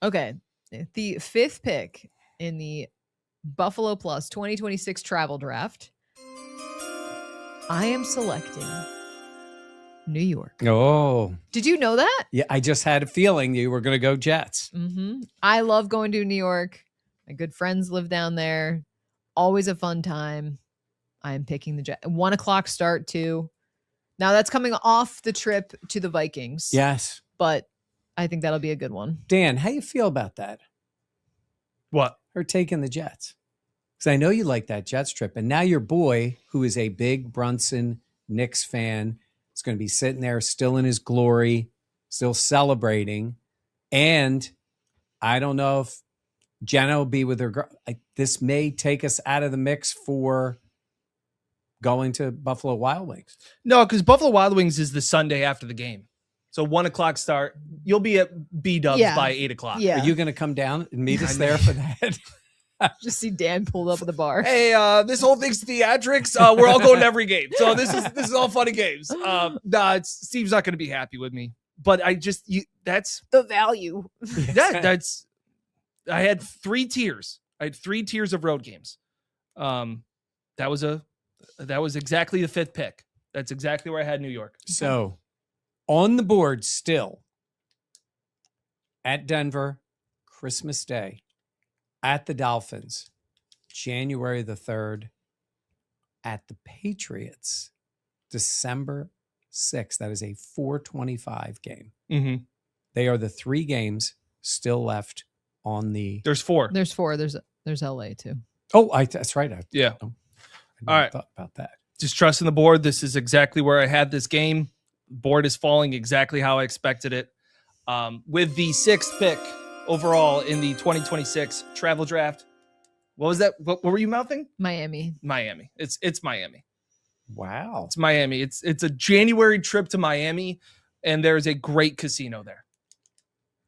Okay. The 5th pick in the Buffalo Plus 2026 travel draft. I am selecting New York. Oh. Did you know that? Yeah, I just had a feeling you were going to go Jets. Mm-hmm. I love going to New York. My good friends live down there. Always a fun time. I am picking the Jets. 1 o'clock start too. Now that's coming off the trip to the Vikings. Yes. But I think that'll be a good one. Dan, how you feel about that? What? Her taking the Jets. Because I know you like that Jets trip. And now your boy, who is a big Brunson Knicks fan, is going to be sitting there still in his glory, still celebrating. And I don't know if Jenna will be with her girl. This may take us out of the mix for going to Buffalo Wild Wings. No, because Buffalo Wild Wings is the Sunday after the game. So 1 o'clock start. You'll be at B-Dubs by 8 o'clock. Yeah. Are you going to come down and meet us there for that? Just see Dan pulled up at the bar. Hey, this whole thing's theatrics. We're all going to every game. So this is all funny games. Steve's not going to be happy with me. But that's the value. That's I had 3 tiers. I had 3 tiers of road games. That was exactly the 5th pick. That's exactly where I had New York. So on the board still at Denver, Christmas Day, at the Dolphins, January the 3rd, at the Patriots, December 6th. That is a 4:25 game. Mm-hmm. They are the 3 games still left on the. There's 4. There's 4. There's LA too. Oh, that's right. I all right. Thought about that. Just trusting the board. This is exactly where I had this game. Board is falling exactly how I expected it. With the 6th pick overall in the 2026 travel draft. What was that? What were you mouthing? Miami. It's Miami. Wow. It's Miami. It's a January trip to Miami, and there's a great casino there.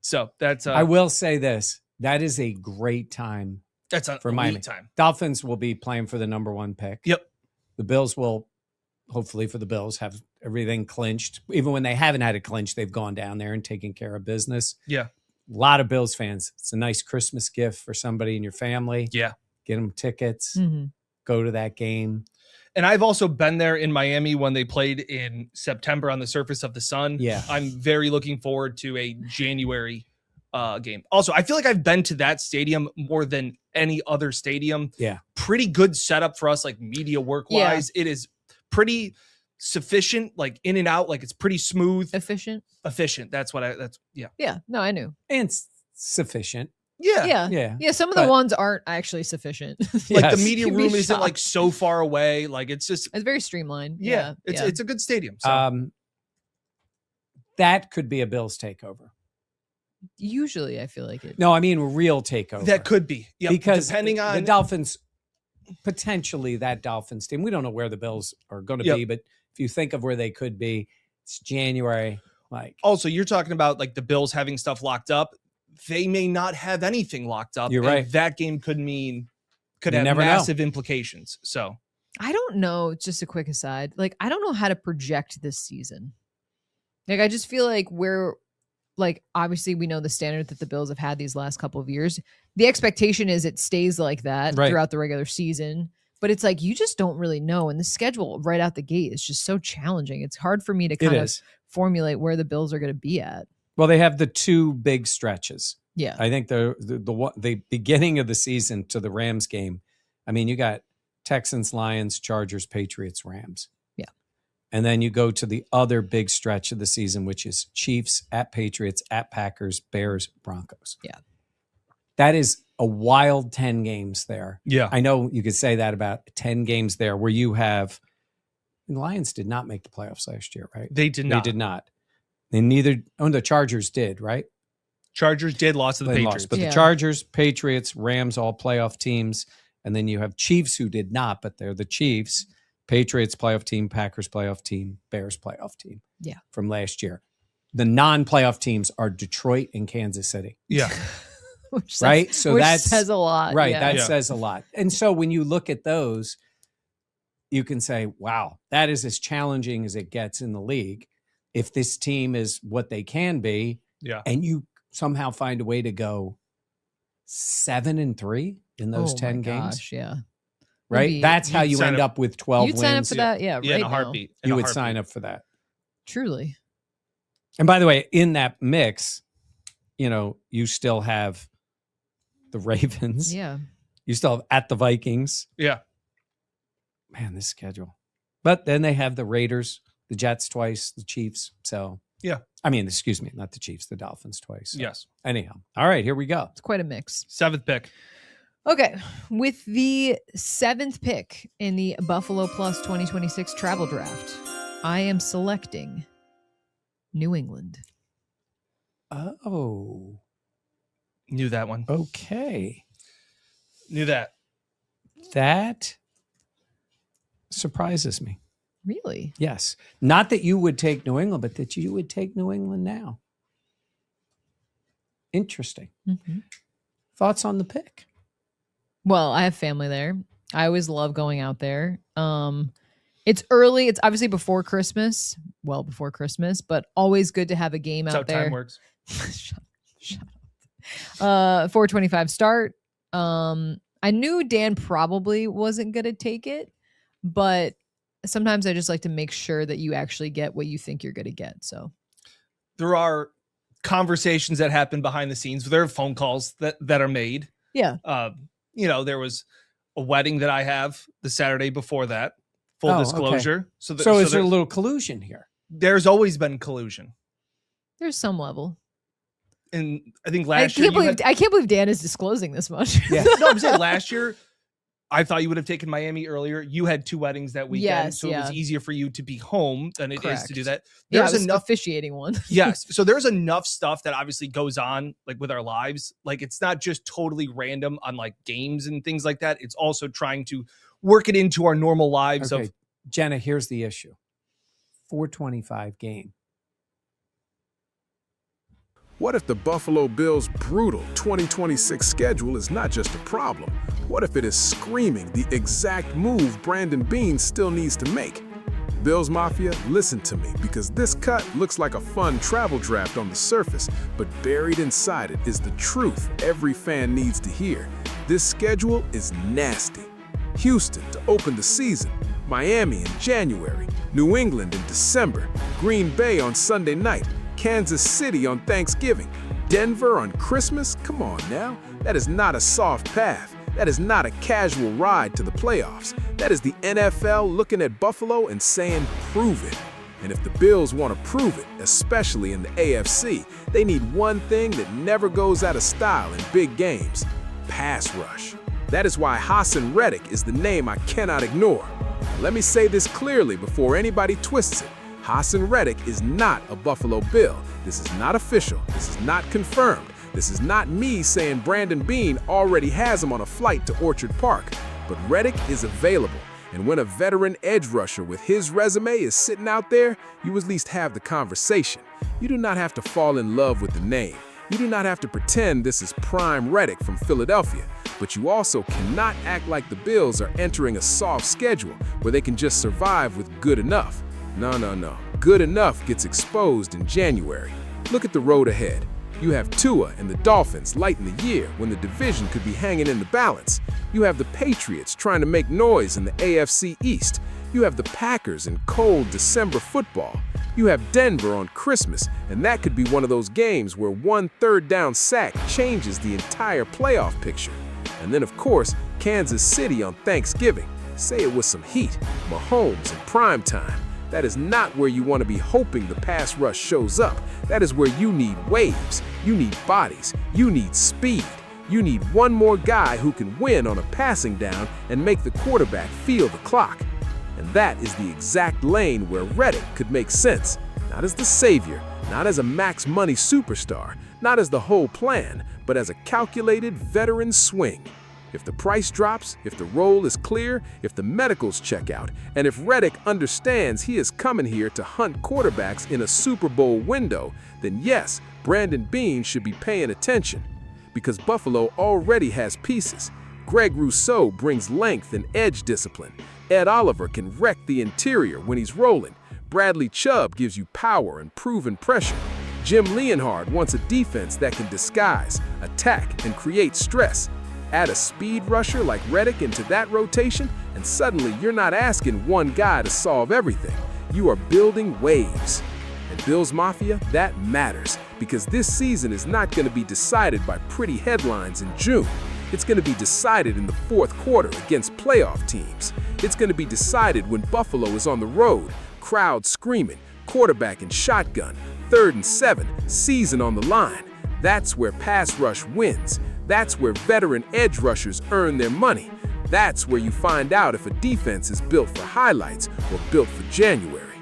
So that's I will say this. That is a great time. That's a for Miami time. Dolphins will be playing for the number 1 pick. Yep. The Bills will, hopefully for the Bills, have everything clinched. Even when they haven't had it clinched, they've gone down there and taken care of business. Yeah. A lot of Bills fans. It's a nice Christmas gift for somebody in your family. Yeah. Get them tickets. Mm-hmm. Go to that game. And I've also been there in Miami when they played in September on the surface of the sun. Yeah. I'm very looking forward to a January game. Also, I feel like I've been to that stadium more than any other stadium. Yeah. Pretty good setup for us, like media work wise. Yeah. It is pretty sufficient, like in and out, like it's pretty smooth. Efficient. Yeah. No, I knew. And sufficient. Yeah. Some of the ones aren't actually sufficient. Like the media room isn't like so far away. Like it's very streamlined. Yeah. It's a good stadium. So. That could be a Bills takeover. Usually I feel like it. No, I mean real takeover. That could be. Yeah. Because depending on the Dolphins, potentially that Dolphins team, we don't know where the Bills are going to be, but if you think of where they could be, it's January. Like also, you're talking about like the Bills having stuff locked up. They may not have anything locked up. You're right. That game could have massive implications. So I don't know. Just a quick aside. Like, I don't know how to project this season. Like, I just feel like obviously we know the standard that the Bills have had these last couple of years. The expectation is it stays like that throughout the regular season. But it's like, you just don't really know. And the schedule right out the gate is just so challenging. It's hard for me to kind of formulate where the Bills are going to be at. Well, they have the 2 big stretches. Yeah. I think the beginning of the season to the Rams game, I mean, you got Texans, Lions, Chargers, Patriots, Rams. Yeah. And then you go to the other big stretch of the season, which is Chiefs, at Patriots, at Packers, Bears, Broncos. Yeah. That is a wild 10 games there. Yeah. I know you could say that about 10 games there where you have – the Lions did not make the playoffs last year, right? They did not. They did not. And the Chargers did, right? Chargers did, lost to the Patriots. But the Chargers, Patriots, Rams, all playoff teams. And then you have Chiefs who did not, but they're the Chiefs. Patriots playoff team, Packers playoff team, Bears playoff team. Yeah. From last year. The non-playoff teams are Detroit and Kansas City. Yeah. Which says a lot. Right. Yeah. That says a lot. And so when you look at those, you can say, wow, that is as challenging as it gets in the league. If this team is what they can be, and you somehow find a way to go 7-3 in those 10 games. Gosh, yeah. Right? That's how you end up with 12 you'd wins. sign up for that, yeah, Yeah, right in a heartbeat. In You a would heartbeat. sign up for that. Truly. And by the way, in that mix, you still have the Ravens. Yeah. You still have at the Vikings. Yeah. Man, this schedule. But then they have the Raiders, the Jets twice, the Chiefs. So, yeah. I mean, excuse me, not the Chiefs, the Dolphins twice. So. Yes. Anyhow. All right, here we go. It's quite a mix. 7th pick. Okay. With the 7th pick in the Buffalo Plus 2026 travel draft, I am selecting New England. Oh. Knew that one. Okay. Knew that. That surprises me. Really? Yes. Not that you would take New England, but that you would take New England now. Interesting. Mm-hmm. Thoughts on the pick? Well, I have family there. I always love going out there. It's early. It's obviously before Christmas, well before Christmas, but always good to have a game That's out how there. time works. Shut up. 4:25 start. I knew Dan probably wasn't going to take it, but sometimes I just like to make sure that you actually get what you think you're going to get. So there are conversations that happen behind the scenes. There are phone calls that are made. Yeah. There was a wedding that I have the Saturday before that. Full disclosure. Okay. So is there a little collusion here? There's always been collusion. There's some level. And I think I last year can't believe Dan is disclosing this much. Yeah. No, I'm saying last year I thought you would have taken Miami earlier. You had 2 weddings that weekend, Yes, so it was easier for you to be home than it is to do that. Yeah, There's I was enough officiating one. Yes. So there's enough stuff that obviously goes on like with our lives. Like it's not just totally random on like games and things like that. It's also trying to work it into our normal lives Okay. of Jenna, here's the issue. 425 game. What if the Buffalo Bills' brutal 2026 schedule is not just a problem? What if it is screaming the exact move Brandon Beane still needs to make? Bills Mafia, listen to me, because this cut looks like a fun travel draft on the surface, but buried inside it is the truth every fan needs to hear. This schedule is nasty. Houston to open the season, Miami in January, New England in December, Green Bay on Sunday night, Kansas City on Thanksgiving, Denver on Christmas? Come on now, that is not a soft path. That is not a casual ride to the playoffs. That is the NFL looking at Buffalo and saying, prove it. And if the Bills want to prove it, especially in the AFC, they need one thing that never goes out of style in big games: pass rush. That is why Haason Reddick is the name I cannot ignore. Let me say this clearly before anybody twists it. Haason Reddick is not a Buffalo Bill. This is not official. This is not confirmed. This is not me saying Brandon Beane already has him on a flight to Orchard Park. But Reddick is available. And when a veteran edge rusher with his resume is sitting out there, you at least have the conversation. You do not have to fall in love with the name. You do not have to pretend this is prime Reddick from Philadelphia. But you also cannot act like the Bills are entering a soft schedule where they can just survive with good enough. No. Good enough gets exposed in January. Look at the road ahead. You have Tua and the Dolphins late in the year when the division could be hanging in the balance. You have the Patriots trying to make noise in the AFC East. You have the Packers in cold December football. You have Denver on Christmas, and that could be one of those games where one third-down sack changes the entire playoff picture. And then, of course, Kansas City on Thanksgiving. Say it with some heat. Mahomes in prime time. That is not where you want to be hoping the pass rush shows up. That is where you need waves, you need bodies, you need speed. You need one more guy who can win on a passing down and make the quarterback feel the clock. And that is the exact lane where Reddick could make sense. Not as the savior, not as a max money superstar, not as the whole plan, but as a calculated veteran swing. If the price drops, if the role is clear, if the medicals check out, and if Reddick understands he is coming here to hunt quarterbacks in a Super Bowl window, then yes, Brandon Beane should be paying attention. Because Buffalo already has pieces. Greg Rousseau brings length and edge discipline. Ed Oliver can wreck the interior when he's rolling. Bradley Chubb gives you power and proven pressure. Jim Leonhard wants a defense that can disguise, attack, and create stress. Add a speed rusher like Reddick into that rotation, and suddenly you're not asking one guy to solve everything. You are building waves. And Bills Mafia, that matters, because this season is not going to be decided by pretty headlines in June. It's going to be decided in the fourth quarter against playoff teams. It's going to be decided when Buffalo is on the road, crowd screaming, quarterback in shotgun, 3rd and 7, season on the line. That's where pass rush wins. That's where veteran edge rushers earn their money. That's where you find out if a defense is built for highlights or built for January.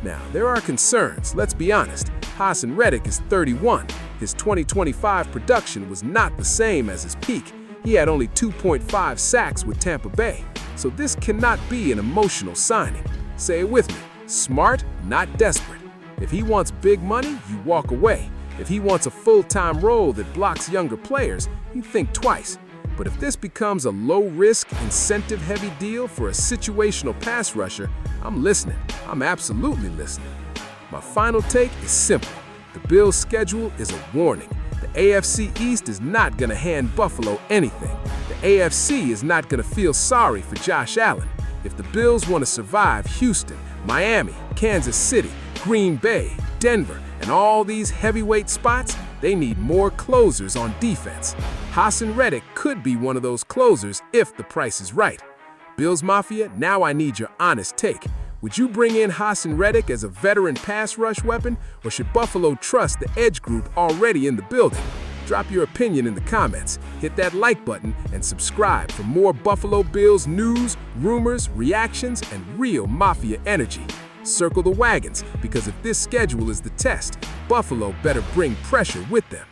Now, there are concerns, let's be honest. Haason Reddick is 31. His 2025 production was not the same as his peak. He had only 2.5 sacks with Tampa Bay. So this cannot be an emotional signing. Say it with me, smart, not desperate. If he wants big money, you walk away. If he wants a full-time role that blocks younger players, you think twice. But if this becomes a low-risk, incentive-heavy deal for a situational pass rusher, I'm listening. I'm absolutely listening. My final take is simple. The Bills' schedule is a warning. The AFC East is not going to hand Buffalo anything. The AFC is not going to feel sorry for Josh Allen. If the Bills want to survive Houston, Miami, Kansas City, Green Bay, Denver, and all these heavyweight spots, they need more closers on defense. Haason Reddick could be one of those closers if the price is right. Bills Mafia, now I need your honest take. Would you bring in Haason Reddick as a veteran pass rush weapon, or should Buffalo trust the edge group already in the building? Drop your opinion in the comments, hit that like button, and subscribe for more Buffalo Bills news, rumors, reactions, and real Mafia energy. Circle the wagons, because if this schedule is the test, Buffalo better bring pressure with them.